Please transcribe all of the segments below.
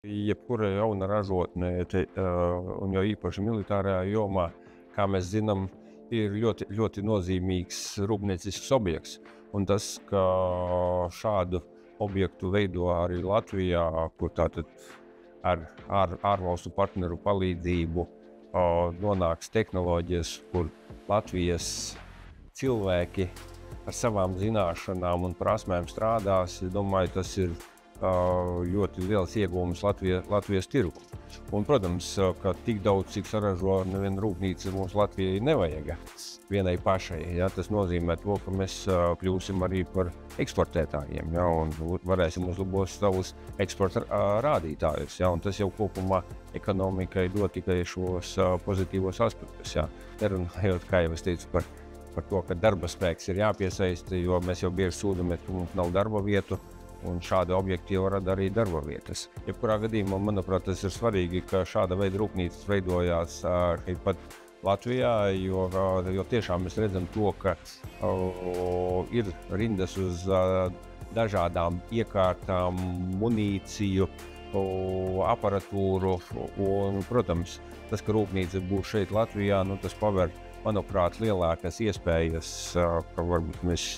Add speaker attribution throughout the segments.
Speaker 1: Jebkura jauna ražotne, un jau īpaši militārajā jomā, kā mēs zinām, ir ļoti nozīmīgs rūpniecisks objekts. Un tas, ka šādu objektu veido arī Latvijā, kur tātad ar ārvalstu partneru palīdzību nonāks tehnoloģijas, kur Latvijas cilvēki ar savām zināšanām un prasmēm strādās, es domāju, tas ir ļoti liels iegūms Latvijas tirgu. Un, protams, ka tik daudz, cik saražo neviena rūpnīca mums Latvijai nevajag vienai pašai. Ja? Tas nozīmē to, ka mēs kļūsim arī par eksportētājiem, ja? Un varēsim uzlabot savus eksporta rādītājus. Ja? Un tas jau kopumā ekonomikai dod tikai šos pozitīvos aspektus. Ja? Nerunājot, kā jau es teicu, par to, ka darba spēks ir jāpiesaista, jo mēs jau bieži sūdamies, ka mums nav darba vietu. Un šādi objekti jau rada arī darba vietas. Jebkurā gadījumā, manuprāt, tas ir svarīgi, ka šāda veida rūpnīcas veidojās pat Latvijā, jo tiešām mēs redzam to, ka ir rindas uz dažādām iekārtām, munīciju, aparatūru. Un, protams, tas, ka rūpnīca būs šeit Latvijā, tas paver, manuprāt, lielākas iespējas, ka varbūt mēs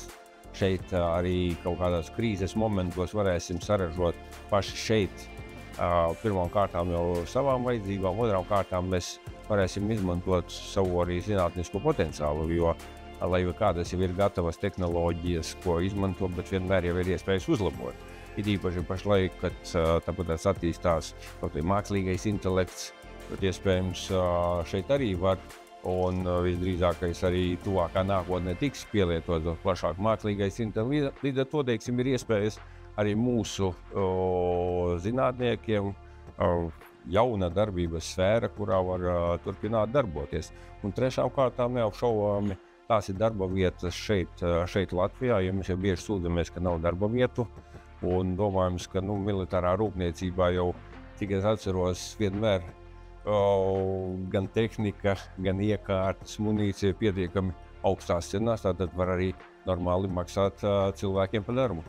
Speaker 1: šeit arī kaut kādos krīzes momentos varēsim saražot paši šeit. Pirmām kārtām jau savām vajadzībām, otrām kārtām mēs varēsim izmantot savu arī zinātnisko potenciālu, jo lai kādas jau ir gatavas tehnoloģijas, ko izmanto, bet vienmēr jau ir iespējas uzlabot. Ir īpaši pašlaik, kad tāpat attīstās kaut vai mākslīgais intelekts, tad iespējams šeit arī var. Un visdrīzākais arī tuvākā nākotnē tiks pielietots plašāk mākslīgais intelekts. Līdz ar to, teiksim, ir iespējas arī mūsu zinātniekiem jauna darbības sfēra, kurā var turpināt darboties. Un trešām kārtām neapšaubāmi tās ir darba vietas šeit Latvijā, jo mēs jau bieži sūdzamies, ka nav darba vietu. Un domājams, ka militārā rūpniecībā jau, cik es atceros, vienmēr gan tehnika, gan iekārtas, munīcija pietiekami augstās cenās, tātad var arī normāli maksāt cilvēkiem par darbu.